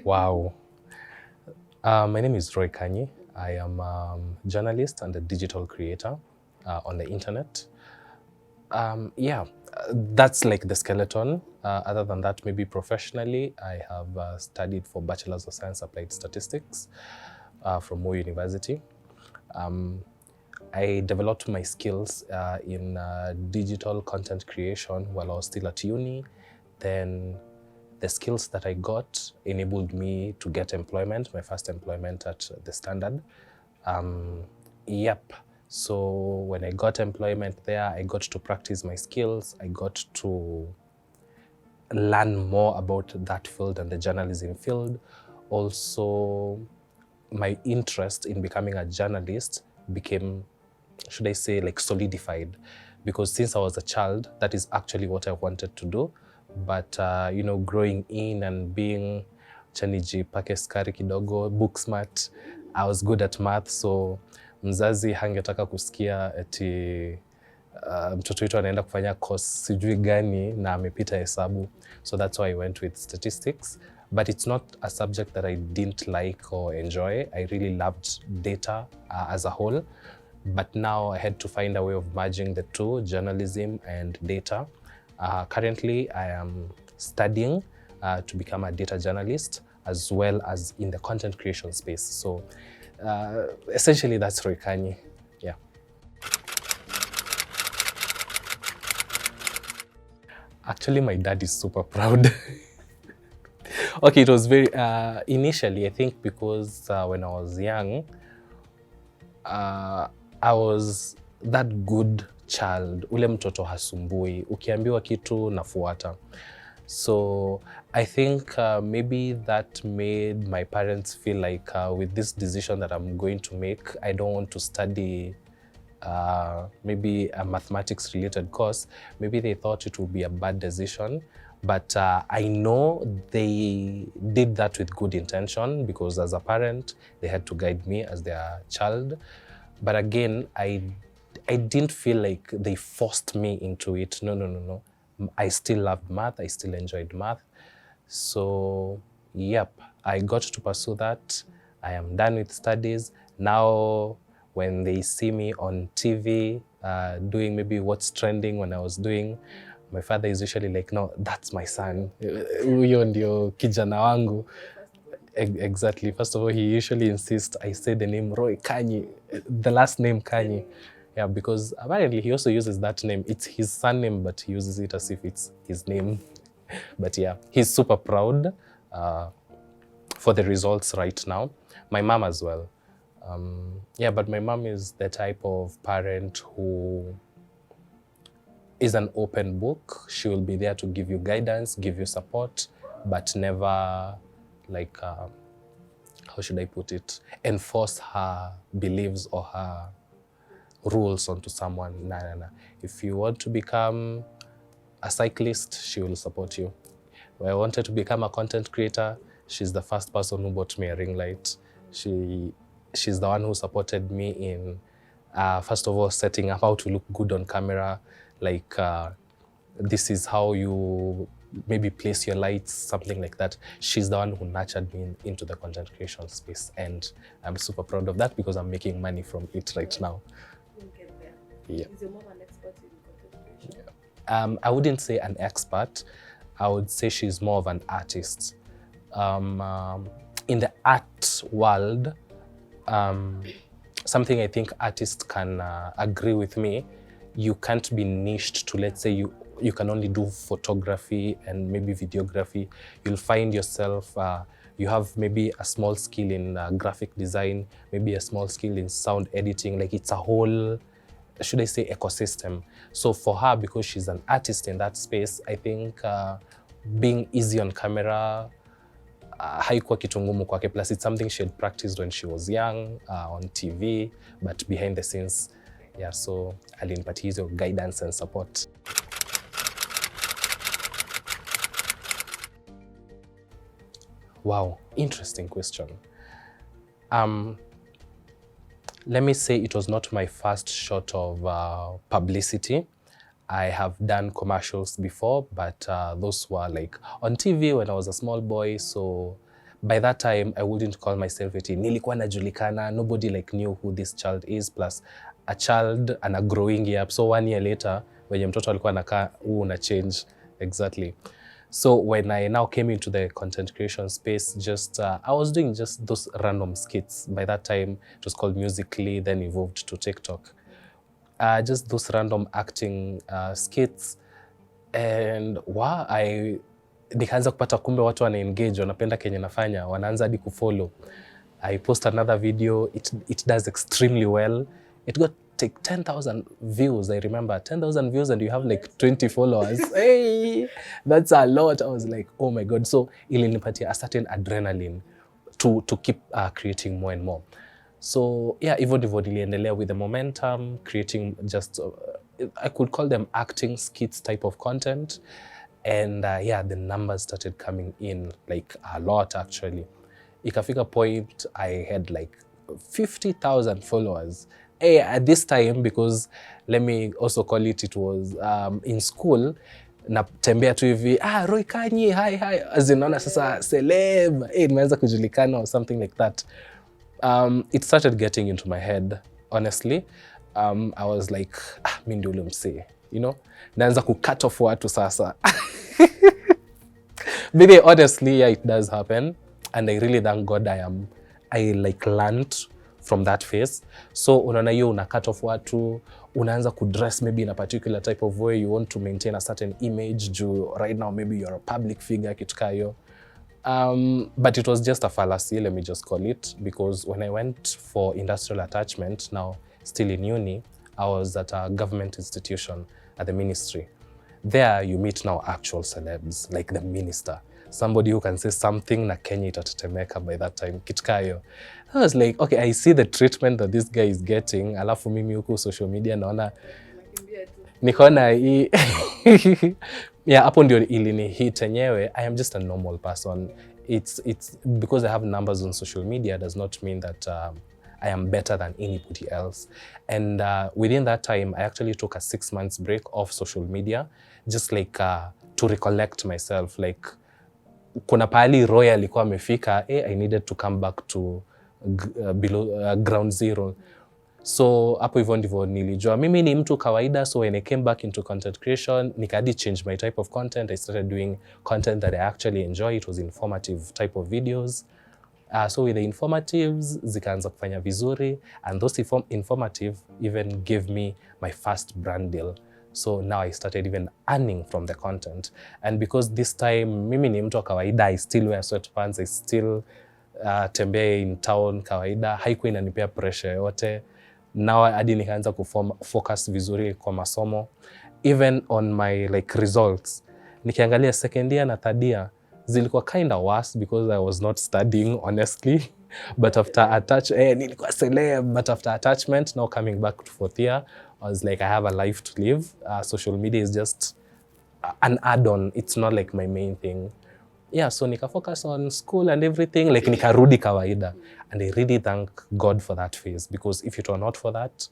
Wow. My name is Kanyi. I am a journalist and a digital creator on the internet. That's like the skeleton. Other than that, maybe professionally, I have studied for Bachelor's of Science Applied Statistics from Mo University. I developed my skills in digital content creation while I was still at uni. Then the skills that I got enabled me to get employment, my first employment at the Standard. Yep. So when I got employment there, I got to practice my skills. I got to learn more about that field and the journalism field. Also, my interest in becoming a journalist became, should I say, like solidified, because since I was a child, that is actually what I wanted to do. But growing in and being chaniji pake skari kidogo, book smart, I was good at math, so mzazi hangetaka kusikia eti mtoto wetu anaenda kufanya course sijui gani na amepita hesabu. So that's why I went with statistics. But it's not a subject that I didn't like or enjoy. I really loved data as a whole. But now I had to find a way of merging the two, journalism and data. Currently, I am studying to become a data journalist, as well as in the content creation space. So essentially, that's Kanyi. Yeah. Actually, my dad is super proud. Okay, it was very, initially, I think because when I was young, I was that good child, ule mtoto hasumbui, ukiambiwa kitu nafuata. So I think maybe that made my parents feel like with this decision that I'm going to make, I don't want to study maybe a mathematics related course. Maybe they thought it would be a bad decision. But I know they did that with good intention, because as a parent, they had to guide me as their child. But again, I didn't feel like they forced me into it. No. I still loved math. I still enjoyed math. So, yep, I got to pursue that. I am done with studies. Now, when they see me on TV doing maybe what's trending when I was doing, my father is usually like, no, that's my son. Huyo ndio kijana wangu. Exactly. First of all, he usually insists I say the name Roy Kanyi, the last name Kanyi. Yeah, because apparently he also uses that name. It's his surname, but he uses it as if it's his name. But yeah, he's super proud for the results right now. My mom as well. But my mom is the type of parent who is an open book. She will be there to give you guidance, give you support, but never like, how should I put it, enforce her beliefs or her rules onto someone. Nah. If you want to become a cyclist, she will support you. When I wanted to become a content creator, she's the first person who bought me a ring light. She's the one who supported me in, first of all, setting up how to look good on camera. Like, this is how you maybe place your lights, something like that. She's the one who nurtured me into the content creation space. And I'm super proud of that, because I'm making money from it right now. Yeah. Is your mom an expert in content creation? I wouldn't say an expert. I would say she's more of an artist. In the art world, something I think artists can agree with me, you can't be niched to, let's say, you can only do photography and maybe videography. You'll find yourself, you have maybe a small skill in graphic design, maybe a small skill in sound editing. Like, it's a whole, should I say, ecosystem. So for her, because she's an artist in that space, I think being easy on camera, haikuwa kitu ngumu kwake. Plus, it's something she had practiced when she was young, on TV, but behind the scenes. Yeah, so alinipatia hizo guidance and support. Wow, interesting question. Let me say it was not my first shot of publicity. I have done commercials before, but those were like on TV when I was a small boy. So, by that time I wouldn't call myself eti nilikuwa najulikana, nobody like knew who this child is, plus a child ana growing up, so 1 year later wenye mtoto alikuwa anakaa una change. Exactly. So when I now came into the content creation space, just I was doing just those random skits. By that time it was called Musical.ly, then evolved to TikTok. Just those random acting skits, and wow, nikaanza kupata kumbe watu wana engage, wanapenda kenye nafanya, wanaanza hadi kufollow. I post another video, it does extremely well. It got like 10,000 views. I remember 10,000 views and you have like 20 followers. Hey, that's a lot. I was like, oh my God. So ilinipatia a certain adrenaline to keep creating more and more. So yeah, hivyo ndivyo niliendelea with the momentum, creating just, I could call them acting skits type of content. And yeah, the numbers started coming in like a lot actually. Ikafika point I had like 50,000 followers. Hey, at this time, because let me also call it was in school, natembea tu hivi, Roy Kanyi, hi, azinaona sasa celeb, nimeanza kujulikana or something like that. It started getting into my head, honestly. I was like, mi ndio ule msee, you know? Naanza kucut off watu sasa. Maybe honestly, yeah, it does happen. And I really thank God I like learned from that phase. So unaona hiyo una cut off watu, unaanza kudress maybe in a particular type of way, you want to maintain a certain image, right now maybe you're a public figure, kitu kaa hiyo. But it was just a fallacy, let me just call it, because when I went for industrial attachment, now still in uni, I was at a government institution at the ministry. There you meet now actual celebs, like the minister. Somebody who can say something na Kenya itatetemeka by that time, kitu kaa hiyo. I was like, okay, I see the treatment that this guy is getting, alafu mimi huku social media naona nikaona hii yeah, hapo ndio ilini hit enyewe. I am just a normal person. It's because I have numbers on social media does not mean that I am better than anybody else. And within that time, I actually took a 6 months break off social media, just like to recollect myself. Like kuna pahali Roy alikuwa amefika, I needed to come back to below ground zero. So hapo hivyo ndivyo nilijua mimi ni mtu kawaida. So when I came back into content creation, nikadi change my type of content. I started doing content that I actually enjoy. It was informative type of videos. So with the informatives, zikaanza kufanya vizuri, and those informative even gave me my first brand deal. So now I started even earning from the content. And because this time mimi ni mtu kawaida, I still wear sweatpants, I still tembea in town kawaida, haikuwa inanipea pressure yote. Now hadi nikaanza kufocus vizuri kwa masomo, even on my like results. Nikiangalia second year na third year zilikuwa kind of worse because I was not studying honestly. But after nilikuwa celeb, but after attachment, now coming back to fourth year, I was like, I have a life to live. Social media is just an add-on. It's not like my main thing. Yeah, so nika focus on school and everything, like nikarudi kawaida. And I really thank God for that phase, because if it were not for that,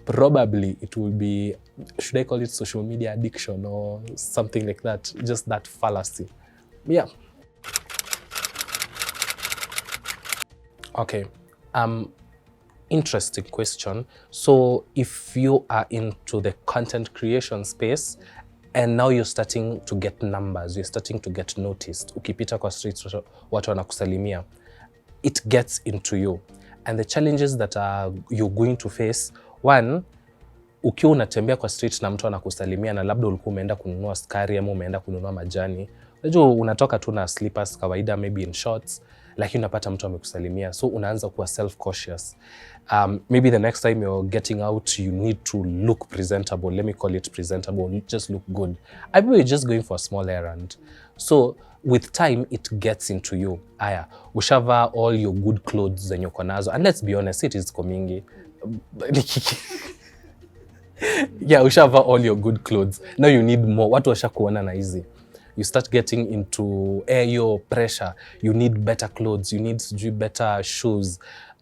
probably it will be, should I call it social media addiction or something like that? Just that fallacy. Yeah. Okay. Interesting question. So if you are into the content creation space and now you're starting to get numbers, you're starting to get noticed, ukipita kwa streets watu wanakusalimia, it gets into you. And the challenges that you're going to face, one, ukiwa unatembea kwa street na mtu anakusalimia na labda ulikuwa umeenda kununua sukari ama umeenda kununua majani, unajua unatoka tu na slippers kawaida, maybe in shorts, lakini unapata mtu amekusalimia, so unaanza kuwa self cautious. Maybe the next time you're getting out, you need to look presentable. Let me call it presentable. Just look good. I mean, you're just going for a small errand. So with time, it gets into you. Aya, ushava all your good clothes zenye uko nazo. And let's be honest, it is komingi. Yeah, ushava all your good clothes. Now you need more. Watu washakuona na hizi. You start getting into your pressure. You need better clothes. You need better shoes.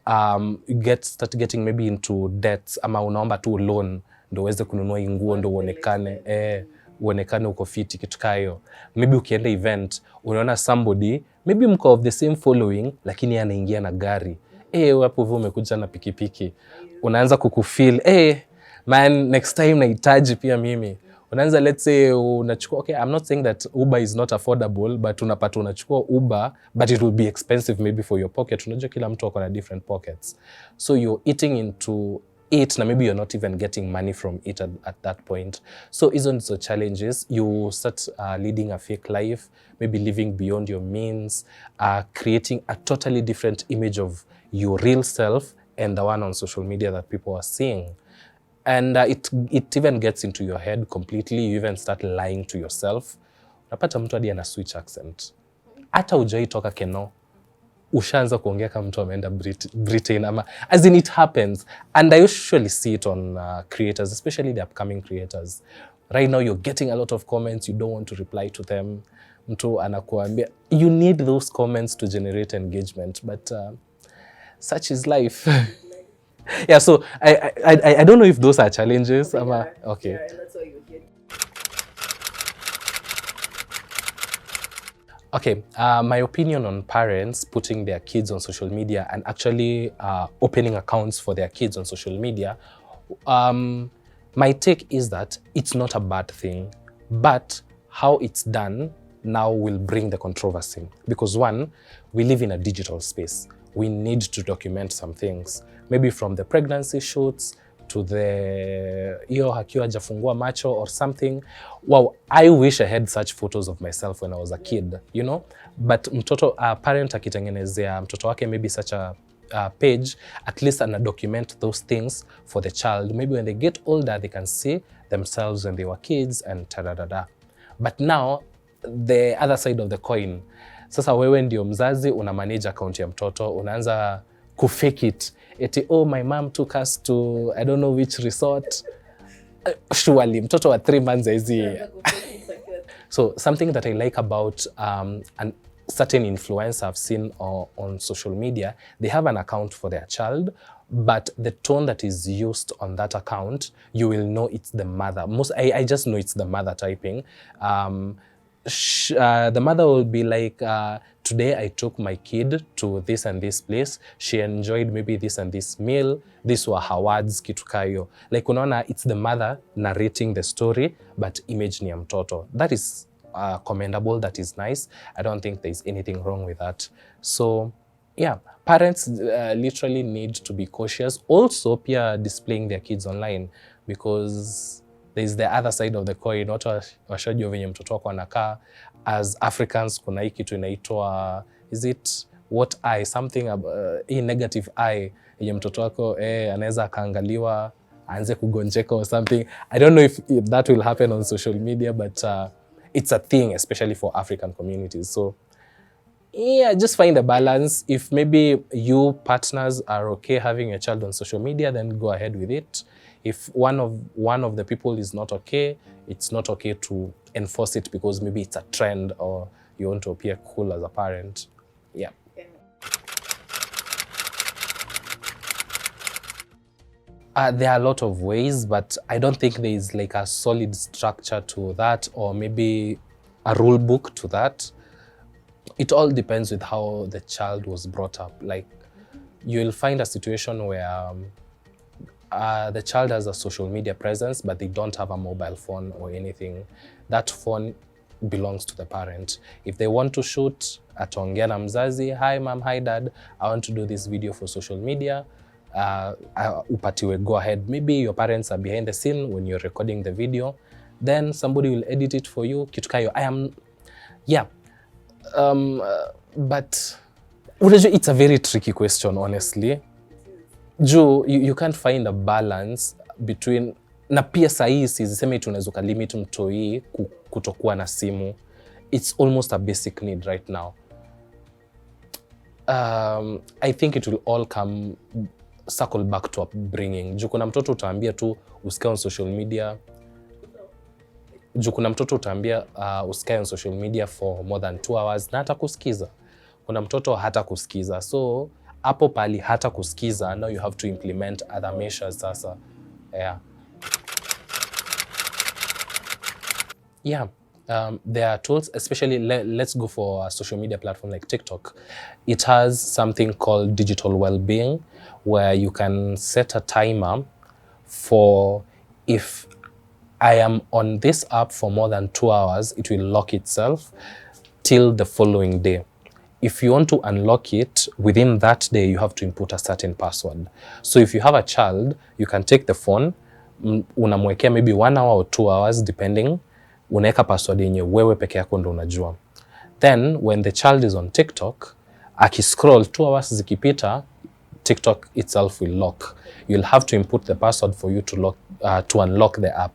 You start getting maybe into debts, ama unaomba tu loan ndo uweze kununua nguo ndo uonekane. uonekane uko fiti, kitu kaa hiyo. Maybe ukienda event unaona somebody maybe mko of the same following lakini anaingia na gari, hapo hivyo umekuja na pikipiki, unaanza kukufeel man, next time nahitaji pia mimi. Unaanza, let's say unachukua, okay, I'm not saying that Uber is not affordable, but unapata unachukua Uber but it will be expensive maybe for your pocket. Unajua kila mtu ako na different pockets, so you're eating into it na maybe you're not even getting money from it at that point. So hizo ndizo challenges. You start leading a fake life, maybe living beyond your means, creating a totally different image of your real self and the one on social media that people are seeing. And it even gets into your head completely. You even start lying to yourself. Unapata mtu hadi ana switch accent. Hata hujai toka Keno, ushaanza kuongea kama mtu ameenda Britain ama, as in it happens. And I usually see it on creators, especially the upcoming creators. Right now you're getting a lot of comments, you don't want to reply to them. Mtu anakuambia, you need those comments to generate engagement, but such is life. Yeah, so I don't know if those are challenges. Yeah, okay. Yeah, and that's why you're here. Okay, my opinion on parents putting their kids on social media and actually opening accounts for their kids on social media, my take is that it's not a bad thing, but how it's done now will bring the controversy. Because one, we live in a digital space. We need to document some things, maybe from the pregnancy shoots to the hiyo hakiwa hajafungua macho or something. Wow, I wish I had such photos of myself when I was a kid, you know. But mtoto, parent akitengenezea mtoto wake maybe such a page, at least ana document those things for the child. Maybe when they get older, they can see themselves when they were kids and ta-da-da-da. But now, the other side of the coin, sasa wewe ndio mzazi, una manage account ya mtoto, unaanza kufake it. Eti, oh, my mom took us to I don't know which resort. Surely, mtoto wa 3 months hizi. So something that I like about a certain influencer I've seen on social media, they have an account for their child, but the tone that is used on that account, you will know it's the mother. I just know it's the mother typing. The mother will be like, today I took my kid to this and this place. She enjoyed maybe this and this meal. These were her words, kitu kayo. Like unaona, it's the mother narrating the story, but image ni ya mtoto. That is commendable, that is nice. I don't think there's anything wrong with that. So yeah, parents literally need to be cautious. Also, pia displaying their kids online, because there's the other side of the coin. Watu washajua venye mtoto wako anakaa. As Africans, kuna hii kitu inaitwa, is it what eye, something hii negative eye yenye mtoto wako anaweza akaangaliwa aanze kugonjeka or something. I don't know if that will happen on social media, but it's a thing, especially for African communities. So yeah, just find a balance. If maybe you partners are okay having your child on social media, then go ahead with it. If one of the people is not okay, it's not okay to enforce it because maybe it's a trend or you want to appear cool as a parent. Yeah. There are a lot of ways, but I don't think there is like a solid structure to that, or maybe a rule book to that. It all depends with how the child was brought up. Like, you'll find a situation where the child has a social media presence, but they don't have a mobile phone or anything. That phone belongs to the parent. If they want to shoot, ataongea na mzazi, hi mom, hi dad, I want to do this video for social media. Upatiwe, go ahead. Maybe your parents are behind the scene when you're recording the video. Then somebody will edit it for you. Kitu kayo. Yeah. But it's a very tricky question, honestly. You can't find a balance between, na pia sahi siziseme tunaweza kulimit mtoi kutokuwa na simu. It's almost a basic need right now. I think it will all circle back to upbringing. Juu kuna mtoto utaambia tu usikae on social media. Kuna mtoto utaambia usikae on social media for more than 2 hours na hata kusikiza. Kuna mtoto hata kusikiza. So hapo pali hata kusikiza, now you have to implement other measures sasa. Yeah. Yeah, there are tools, especially let's go for a social media platform like TikTok. It has something called digital well-being, where you can set a timer for, if I am on this app for more than 2 hours, it will lock itself till the following day. If you want to unlock it within that day, you have to input a certain password. So if you have a child, you can take the phone, unamwekea maybe 1 hour or 2 hours depending, unaweka password yenye wewe peke yako ndo unajua. Then when the child is on TikTok, akiscroll 2 hours zikipita, TikTok itself will lock. You'll have to input the password for you to unlock the app.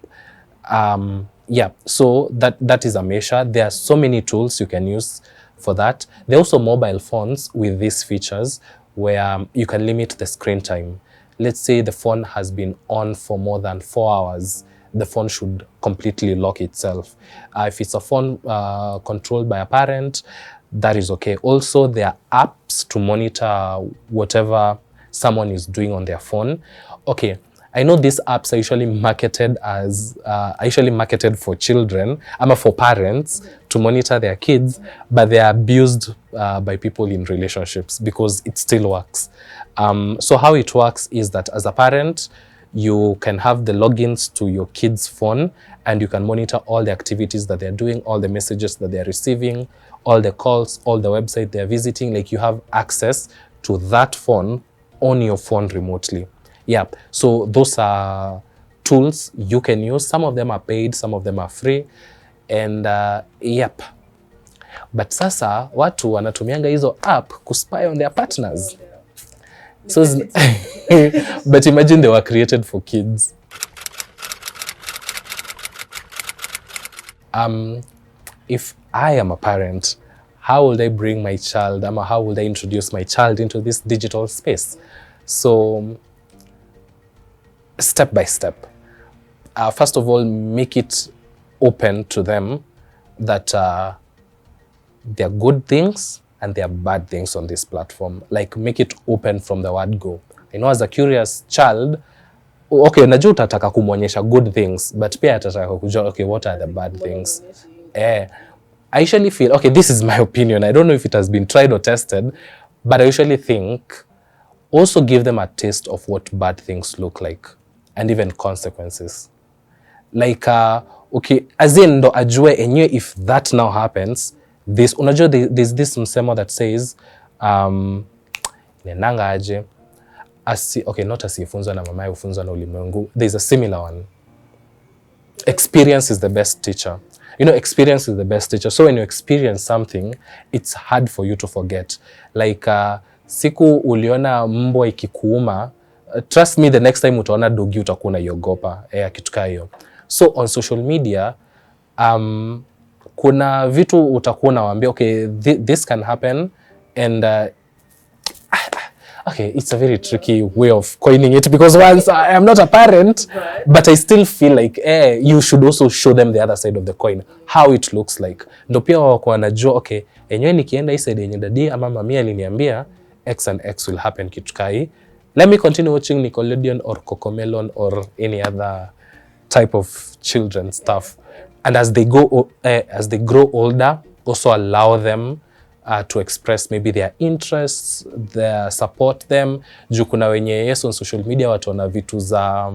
Yeah, so that is a measure. There are so many tools you can use for that. There are also mobile phones with these features where you can limit the screen time. Let's say the phone has been on for more than 4 hours. The phone should completely lock itself. If it's a phone controlled by a parent, that is okay. Also, there are apps to monitor whatever someone is doing on their phone. Okay, I know these apps are usually marketed for children, for parents to monitor their kids, but they are abused by people in relationships because it still works. So how it works is that as a parent, you can have the logins to your kid's phone and you can monitor all the activities that they're doing, all the messages that they're receiving, all the calls, all the website they're visiting. Like, you have access to that phone on your phone remotely. Yeah, so those are tools you can use. Some of them are paid, some of them are free. And yep. But sasa watu wanatumianga hizo app kuspy on their partners. So but imagine they were created for kids. If I am a parent, how will I bring my child, how will I introduce my child into this digital space? So step by step. First of all, make it open to them that there are good things and there are bad things on this platform. Like, make it open from the word go. I know as a curious child, okay, najua utataka kumwonyesha good things, but pia atataka kujua, okay, what are the bad things? I usually feel, okay, this is my opinion. I don't know if it has been tried or tested, but I usually think also give them a taste of what bad things look like and even consequences. Like, okay, as in ndo ajue enyewe, if that now happens, this, unajua there's this msemo that says, nenanga aje, okay, not asiyefunzwa na mamaye hufunzwa na ulimwengu. There's a similar one. Experience is the best teacher. You know, experience is the best teacher. So when you experience something, it's hard for you to forget. Like, siku uliona mbwa ikikuuma, trust me, the next time utaona dogi utakuwa unaiogopa, kitu kama hiyo. So on social media, kuna vitu utakuwa unawaambia, okay, this can happen, and okay, it's a very tricky way of coining it, because once I am not a parent, but I still feel like you should also show them the other side of the coin, how it looks like. Ndo pia wako wanajua, okay, enyewe nikienda hii side yenye dadi ama mami aliniambia X and X will happen, kitu kai. Let me continue watching Nickelodeon or Cocomelon or any other type of children stuff. And as they grow older, also allow them to express maybe their interests, support them. Juu kuna wenye yes, on social media watu wana vitu za,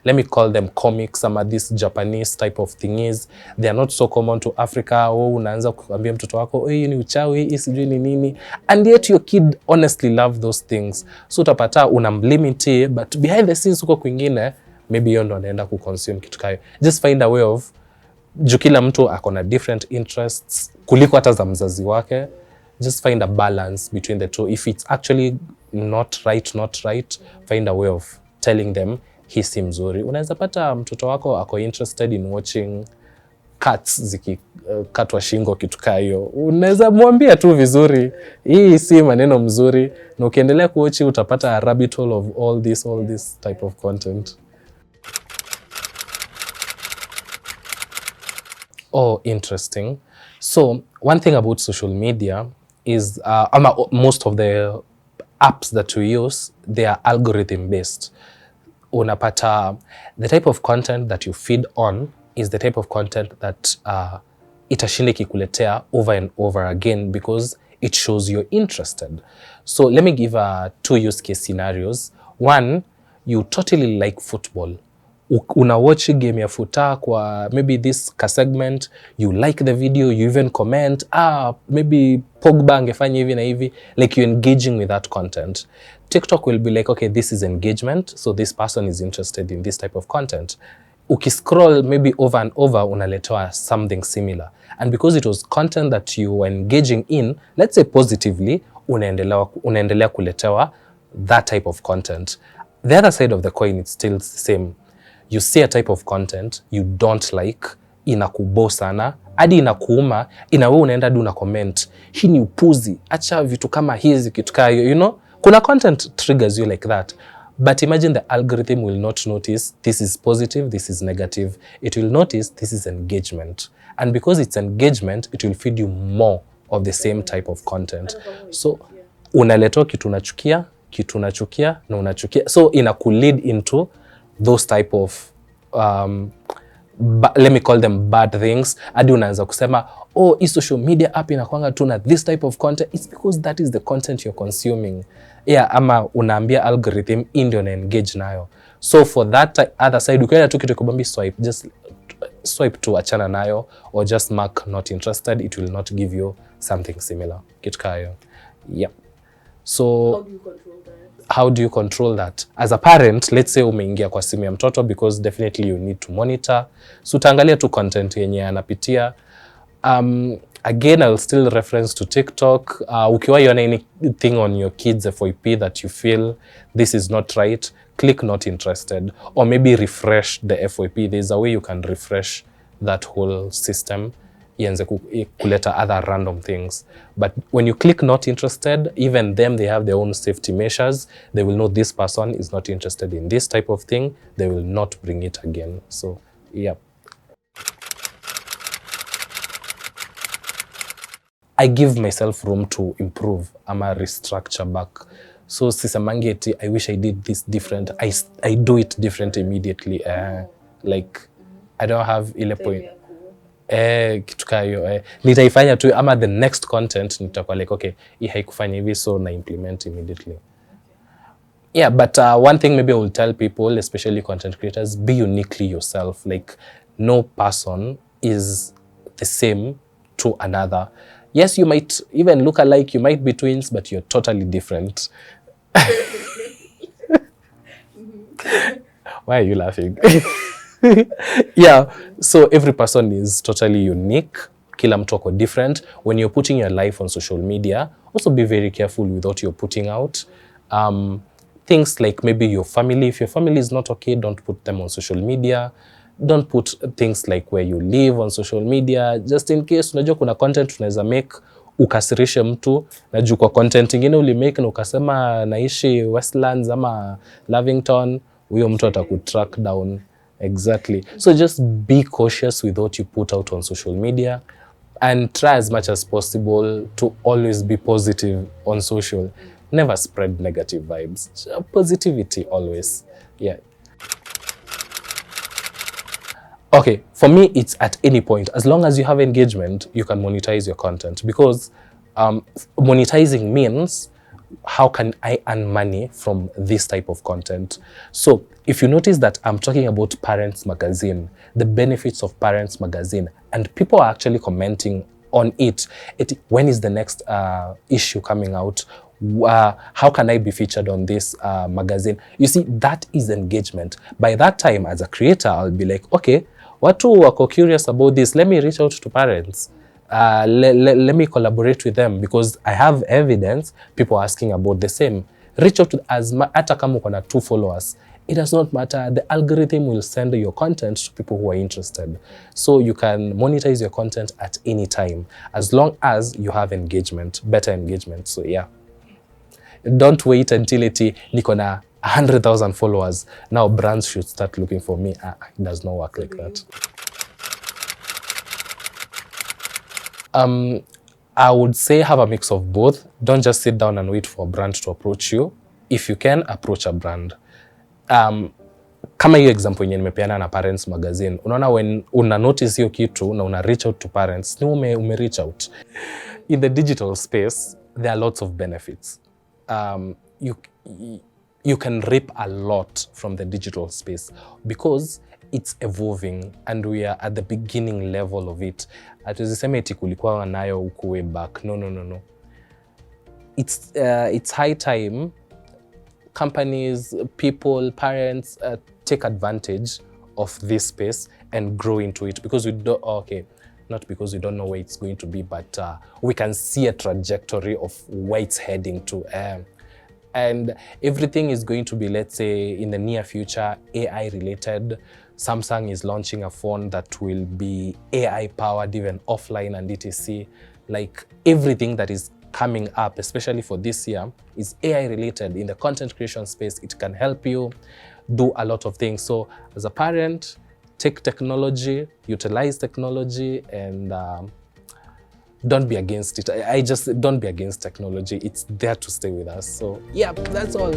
let me call them comics, some of this Japanese type of thingies. They are not so common to Africa. Unaanza kuambia mtoto wako, hii ni uchawi, hii sijui ni nini. And yet your kid honestly love those things. So utapata unamlimit, but behind the scenes uko kwingine, maybe yeye ndo anaenda kuconsume kitu kayo. Just find a way of, juu kila mtu akona different interests kuliko hata za mzazi wake. Just find a balance between the two. If it's actually not right, find a way of telling them hii si mzuri. Unaweza pata mtoto wako ako interested in watching cats zikikatwa shingo, kitu kama hiyo. Unaweza mwambia tu vizuri, hii si maneno mzuri, na ukiendelea kuochi utapata a rabbit hole of all this type of content. Oh, interesting. So one thing about social media is most of the apps that we use, they are algorithm based. Unapata the type of content that you feed on is the type of content that itashinda ikikuletea over and over again because it shows you're interested. So let me give 2 use case scenarios. One, you totally like football. Una watch game ya futa kwa maybe this ka segment, you like the video, you even comment, maybe Pogba angefanya hivi na hivi, like you're engaging with that content. TikTok will be like, okay, this is engagement, so this person is interested in this type of content. Ukiscroll maybe over and over, unaletewa something similar. And because it was content that you were engaging in, let's say positively, unaendelea kuletewa that type of content. The other side of the coin, it's still the same. You see a type of content you don't like, inakubo sana, hadi inakuuma, inawe unaenda du na comment, hii ni upuzi, acha vitu kama hizi, kitu kama hiyo, you know? Kuna content triggers you like that. But imagine the algorithm will not notice this is positive, this is negative. It will notice this is engagement. And because it's engagement, it will feed you more of the same type of content. So, unaleto kitu unachukia, na unachukia. So, inakulead into those type of, let me call them bad things. Hadi unaanza kusema, oh, hii social media app inakuanga tu na this type of content. It's because that is the content you're consuming. Yeah, ama unaambia algorithm ndio na engage nayo. So for that other side, ukienda tu kitu kubambi swipe, just swipe to achana nayo, or just mark not interested. It will not give you something similar. Kitu kayo. Yeah. So how do you control that? As a parent, let's say umeingia kwa simu ya mtoto, because definitely you need to monitor. So utaangalia tu content yenye anapitia. Again, I'll still reference to TikTok. Ukiwa you anything on your kids FYP that you feel this is not right, click not interested, or maybe refresh the FYP. There's a way you can refresh that whole system, ianze kuleta other random things. But when you click not interested, even them, they have their own safety measures. They will know this person is not interested in this type of thing. They will not bring it again. So, yeah. I give myself room to improve. Ama restructure back. So sisamangi eti, I wish I did this different. I do it different immediately. Like, I don't have ile point. Kitu kayo. Nitaifanya tu, ama the next content, nitakuwa like, okay, hii haikufanya hivi, so na implement immediately. Yeah, but one thing maybe I will tell people, especially content creators, be uniquely yourself. Like, no person is the same to another. Yes, you might even look alike, you might be twins, but you're totally different. Why are you laughing? Yeah, so every person is totally unique. Kila mtu ako different. When you're putting your life on social media, also be very careful with what you're putting out. Things like maybe your family. If your family is not okay, don't put them on social media. Don't put things like where you live on social media, just in case unajua kuna content unaweza make ukasirishe mtu, na juu kwa content ingine ulimake na ukasema naishi Westlands ama Lavington, huyo mtu atakutrack down. Exactly. So just be cautious with what you put out on social media, and try as much as possible to always be positive on social. Never spread negative vibes. Positivity always. Yeah. Okay, for me, it's at any point. As long as you have engagement, you can monetize your content, because monetizing means how can I earn money from this type of content? So if you notice that I'm talking about Parents Magazine, the benefits of Parents Magazine, and people are actually commenting on it, when is the next issue coming out? How can I be featured on this magazine? You see, that is engagement. By that time, as a creator, I'll be like, okay, watu wako curious about this, let me reach out to parents. Let me collaborate with them, because I have evidence people asking about the same. Reach out to hata kama uko na 2 followers. It does not matter. The algorithm will send your content to people who are interested. So you can monetize your content at any time, as long as you have engagement, better engagement. So yeah. Don't wait until niko na 100,000 followers. Now brands should start looking for me. It does not work like that. I would say have a mix of both. Don't just sit down and wait for a brand to approach you. If you can, approach a brand. kama hiyo example yenye nimepeana na Parents Magazine, unaona when una notice hiyo kitu na una reach out to parents, ni ume reach out. In the digital space, there are lots of benefits. You can reap a lot from the digital space because it's evolving and we are at the beginning level of it. Atuziseme eti kulikuwa nayo huku way back. No. It's high time companies, people, parents take advantage of this space and grow into it because we don't, not because we don't know where it's going to be, but we can see a trajectory of where it's heading to. And everything is going to be, let's say, in the near future, AI related. Samsung is launching a phone that will be AI powered, even offline and etc. Like everything that is coming up, especially for this year, is AI related. In the content creation space, it can help you do a lot of things. So as a parent, take technology, utilize technology, and don't be against it. I just don't be against technology. It's there to stay with us. So yeah, that's all.